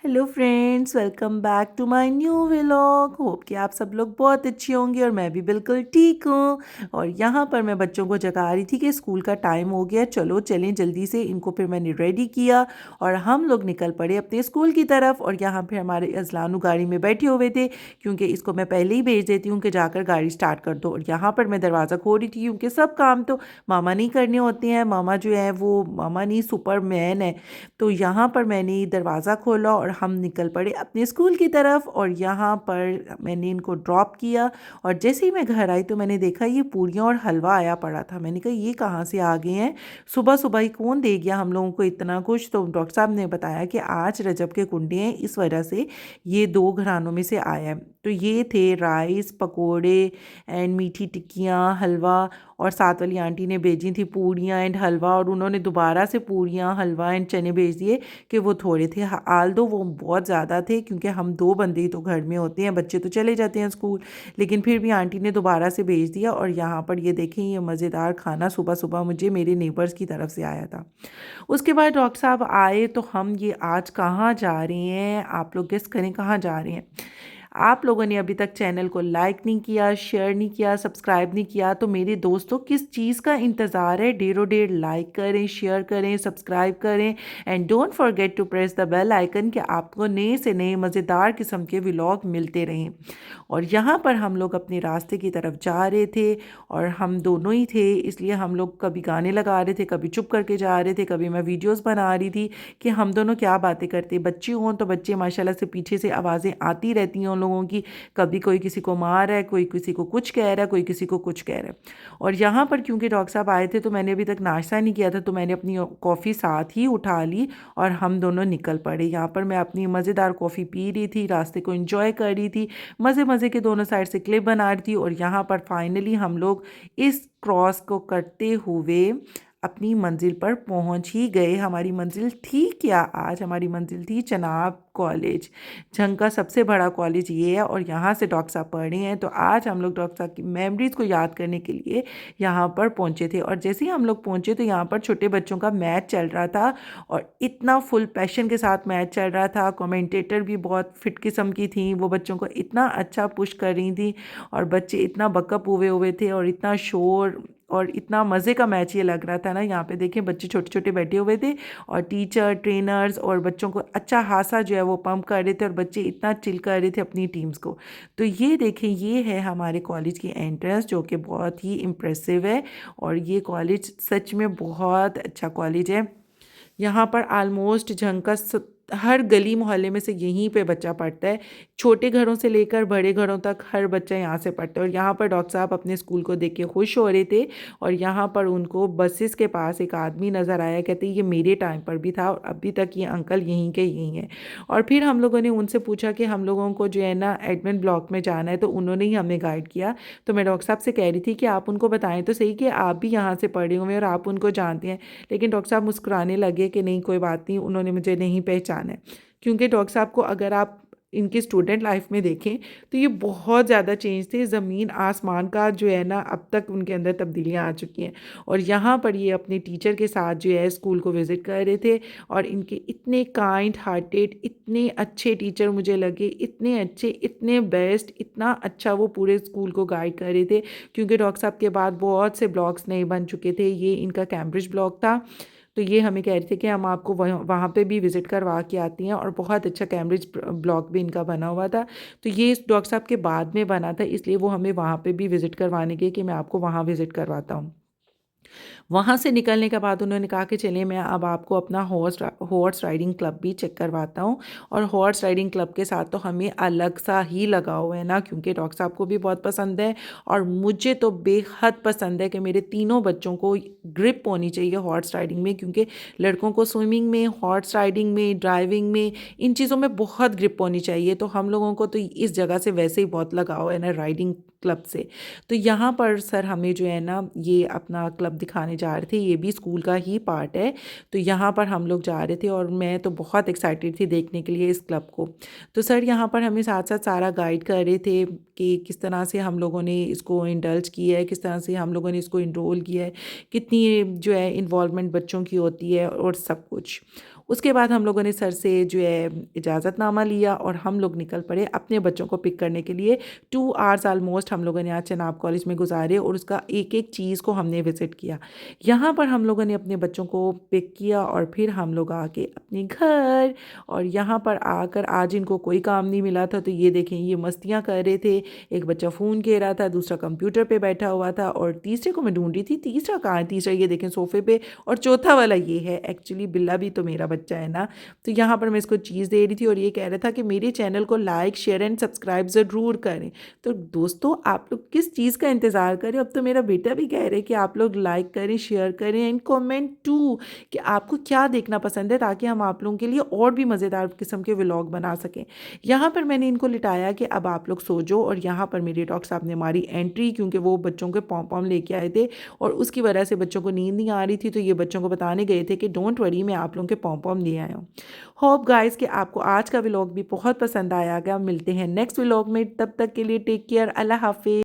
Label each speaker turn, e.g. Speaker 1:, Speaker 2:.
Speaker 1: Hello friends, welcome back to my new vlog. Hope कि आप सब लोग बहुत अच्छे होंगे और मैं भी बिल्कुल ठीक हूँ। और यहाँ पर मैं बच्चों को जगा रही थी कि स्कूल का टाइम हो गया, चलो चलें जल्दी से। इनको फिर मैंने रेडी किया और हम लोग निकल पड़े अपने स्कूल की तरफ। और यहाँ फिर हमारे अजलानू गाड़ी में बैठे हुए थे, क्योंकि इसको मैं पहले ही भेज देती हूँ कि जाकर गाड़ी स्टार्ट कर दो। और यहाँ पर मैं दरवाज़ा खोल रही थी, क्योंकि सब काम तो मामा नहीं करने होते हैं। मामा जो है वो मामा नहीं, सुपरमैन है। तो यहाँ पर मैंने दरवाज़ा खोला और हम निकल पड़े अपने स्कूल की तरफ। और यहाँ पर मैंने इनको ड्रॉप किया और जैसे ही मैं घर आई तो मैंने देखा ये पूरियाँ और हलवा आया पड़ा था। मैंने कहा ये कहाँ से आ गए हैं, सुबह सुबह ही कौन दे गया हम लोगों को इतना कुछ। तो डॉक्टर साहब ने बताया कि आज रजब के कुंडे हैं, इस वजह से ये दो घरानों में से आया है। तो ये थे राइस, पकोड़े एंड मीठी टिक्कियाँ, हलवा। और साथ वाली आंटी ने भेजी थी पूड़ियाँ एंड हलवा, और उन्होंने दोबारा से पूड़ियाँ, हलवा एंड चने भेज दिए कि वो थोड़े थे। आल दो वो बहुत ज़्यादा थे, क्योंकि हम दो बंदे ही तो घर में होते हैं, बच्चे तो चले जाते हैं स्कूल। लेकिन फिर भी आंटी ने दोबारा से भेज दिया। और यहाँ पर ये देखें, ये मज़ेदार खाना सुबह सुबह मुझे मेरे नेबर्स की तरफ से आया था। उसके बाद डॉक्टर साहब आए तो हम ये आज कहाँ जा रहे हैं, आप लोग गेस करें कहाँ जा रहे हैं। आप लोगों ने अभी तक चैनल को लाइक नहीं किया, शेयर नहीं किया, सब्सक्राइब नहीं किया, तो मेरे दोस्तों किस चीज़ का इंतज़ार है। डेढ़ों डेढ़ लाइक करें, शेयर करें, सब्सक्राइब करें and don't forget to press the bell icon, कि आपको नए से नए मज़ेदार किस्म के व्लॉग मिलते रहें। और यहाँ पर हम लोग अपने रास्ते की तरफ जा रहे थे और हम दोनों ही थे, इसलिए हम लोग कभी गाने लगा रहे थे, कभी चुप करके जा रहे थे, कभी मैं वीडियोस बना रही थी कि हम दोनों क्या बातें करते। बच्चे हों तो बच्चे माशाल्लाह से पीछे से आवाज़ें आती रहती हैं उन लोगों की, कभी कोई किसी को मार रहा है, कोई किसी को कुछ कह रहा है, कोई किसी को कुछ कह रहा है। और यहाँ पर क्योंकि डॉक्टर साहब आए थे तो मैंने अभी तक नाश्ता नहीं किया था, तो मैंने अपनी कॉफ़ी साथ ही उठा ली और हम दोनों निकल पड़े। यहाँ पर मैं अपनी मज़ेदार कॉफ़ी पी रही थी, रास्ते को एंजॉय कर रही थी, मज़े मज़े के दोनों साइड से क्लिप बना रही थी। और यहाँ पर फाइनली हम लोग इस क्रॉस को करते हुए अपनी मंजिल पर पहुंच ही गए। हमारी मंजिल थी क्या आज? हमारी मंजिल थी चनाब कॉलेज। झंग का सबसे बड़ा कॉलेज ये है और यहाँ से डॉक्टर साहब पढ़े हैं। तो आज हम लोग डॉक्टर साहब की मेमोरीज़ को याद करने के लिए यहाँ पर पहुँचे थे। और जैसे ही हम लोग पहुँचे तो यहाँ पर छोटे बच्चों का मैच चल रहा था, और इतना फुल पैशन के साथ मैच चल रहा था। कमेंटेटर भी बहुत फिट किस्म की थी, वो बच्चों को इतना अच्छा पुश कर रही थी और बच्चे इतना बकअप हुए हुए थे और इतना शोर और इतना मज़े का मैच ये लग रहा था ना। यहाँ पे देखें बच्चे छोटे छोटे बैठे हुए थे और टीचर, ट्रेनर्स और बच्चों को अच्छा खासा जो है वो पंप कर रहे थे और बच्चे इतना चिल कर रहे थे अपनी टीम्स को। तो ये देखें, ये है हमारे कॉलेज की एंट्रेंस, जो कि बहुत ही इम्प्रेसिव है। और ये कॉलेज सच में बहुत अच्छा कॉलेज है। यहाँ पर आलमोस्ट झंग का हर गली मोहल्ले में से यहीं पे बच्चा पढ़ता है। छोटे घरों से लेकर बड़े घरों तक हर बच्चा यहाँ से पढ़ता है। और यहाँ पर डॉक्टर साहब अपने स्कूल को देख के खुश हो रहे थे। और यहाँ पर उनको बसेस के पास एक आदमी नज़र आया, कहते ये मेरे टाइम पर भी था और अभी तक ये अंकल यहीं के यहीं हैं। और फिर हम लोगों ने उनसे पूछा कि हम लोगों को जो है ना एडमिन ब्लॉक में जाना है, तो उन्होंने ही हमें गाइड किया। तो मैं डॉक्टर साहब से कह रही थी कि आप उनको बताएं तो सही कि आप भी यहाँ से पढ़े हुए हैं और आप उनको जानते हैं। लेकिन डॉक्टर साहब मुस्कुराने लगे कि नहीं कोई बात नहीं, उन्होंने मुझे नहीं पहचाना है। क्योंकि डॉक्टर साहब को अगर आप इनकी स्टूडेंट लाइफ में देखें तो ये बहुत ज़्यादा चेंज थे। ज़मीन आसमान का जो है ना, अब तक उनके अंदर तब्दीलियाँ आ चुकी हैं। और यहाँ पर ये अपने टीचर के साथ जो है स्कूल को विज़िट कर रहे थे। और इनके इतने काइंड हार्टेड, इतने अच्छे टीचर मुझे लगे, इतने अच्छे, इतने बेस्ट, इतना अच्छा वो पूरे स्कूल को गाइड कर रहे थे। क्योंकि डॉक्टर साहब के बाद बहुत से ब्लॉग्स नए बन चुके थे, ये इनका कैम्ब्रिज ब्लॉग था। तो ये हमें कह रहे थे कि हम आपको वहाँ पे भी विज़िट करवा के आती हैं। और बहुत अच्छा कैम्ब्रिज ब्लॉग भी इनका बना हुआ था। तो ये इस डॉक्टर साहब के बाद में बना था, इसलिए वो हमें वहाँ पे भी विज़िट करवाने के कि मैं आपको वहाँ विज़िट करवाता हूँ। वहाँ से निकलने के बाद उन्होंने कहा कि चलिए मैं अब आपको अपना हॉर्स राइडिंग क्लब भी चेक करवाता हूँ। और हॉर्स राइडिंग क्लब के साथ तो हमें अलग सा ही लगा हुआ है ना, क्योंकि डॉक्टर साहब को भी बहुत पसंद है और मुझे तो बेहद पसंद है कि मेरे तीनों बच्चों को ग्रिप होनी चाहिए हॉर्स राइडिंग में। क्योंकि लड़कों को स्विमिंग में, हॉर्स राइडिंग में, ड्राइविंग में, इन चीज़ों में बहुत ग्रिप होनी चाहिए। तो हम लोगों को तो इस जगह से वैसे ही बहुत लगाव है ना राइडिंग क्लब से। तो यहाँ पर सर हमें जो है ना ये अपना क्लब दिखाने जा रहे थे, ये भी स्कूल का ही पार्ट है। तो यहाँ पर हम लोग जा रहे थे और मैं तो बहुत एक्साइटेड थी देखने के लिए इस क्लब को। तो सर यहाँ पर हमें साथ साथ सारा गाइड कर रहे थे कि किस तरह से हम लोगों ने इसको इंडल्ज किया है, किस तरह से हम लोगों ने इसको इनरोल किया है, कितनी जो है इन्वॉल्वमेंट बच्चों की होती है और सब कुछ। उसके बाद हम लोगों ने सर से जो है इजाज़तनामा लिया और हम लोग निकल पड़े अपने बच्चों को पिक करने के लिए। 2 आवर्स ऑलमोस्ट हम लोगों ने आज चनाब कॉलेज में गुजारे और उसका एक-एक चीज़ को हमने विज़िट किया। यहाँ पर हम लोगों ने अपने बच्चों को पिक किया और फिर हम लोग आके अपने घर, और यहाँ पर आकर आज इनको कोई काम नहीं मिला था, तो ये देखें ये मस्तियाँ कर रहे थे। एक बच्चा फ़ोन खेल रहा था, दूसरा कंप्यूटर पे बैठा हुआ था और तीसरे को मैं ढूँढ रही थी, तीसरा कहाँ है? तीसरा ये देखें सोफ़े पे, और चौथा वाला ये है। एक्चुअली बिल्ला भी तो मेरा बच्चा है ना। तो यहाँ पर मैं इसको चीज़ दे रही थी और ये कह रहा था कि मेरे चैनल को लाइक, शेयर एंड सब्सक्राइब ज़रूर करें। तो दोस्तों आप लोग किस चीज़ का इंतज़ार कर रहे हो? अब तो मेरा बेटा भी कह रहा है कि आप लोग लाइक करें, शेयर करें एंड कमेंट टू कि आपको क्या देखना पसंद है, ताकि हम आप लोगों के लिए और भी मज़ेदार किस्म के व्लॉग बना सकें। यहाँ पर मैंने इनको लिटाया कि अब आप लोग सो जाओ, और यहाँ पर मेरे डॉक्टर साहब ने मारी एंट्री, क्योंकि वो बच्चों के पॉम-पॉम लेके आए थे और उसकी वजह से बच्चों को नींद नहीं आ रही थी, तो ये बच्चों को बताने गए थे कि डोंट वरी, मैं आप लोगों के पॉम-पॉम ले आया हूँ। होप गाइस कि आपको आज का व्लॉग भी बहुत पसंद आया होगा। मिलते हैं नेक्स्ट व्लॉग में, तब तक के लिए टेक केयर, अल्लाह हाफ़िज़।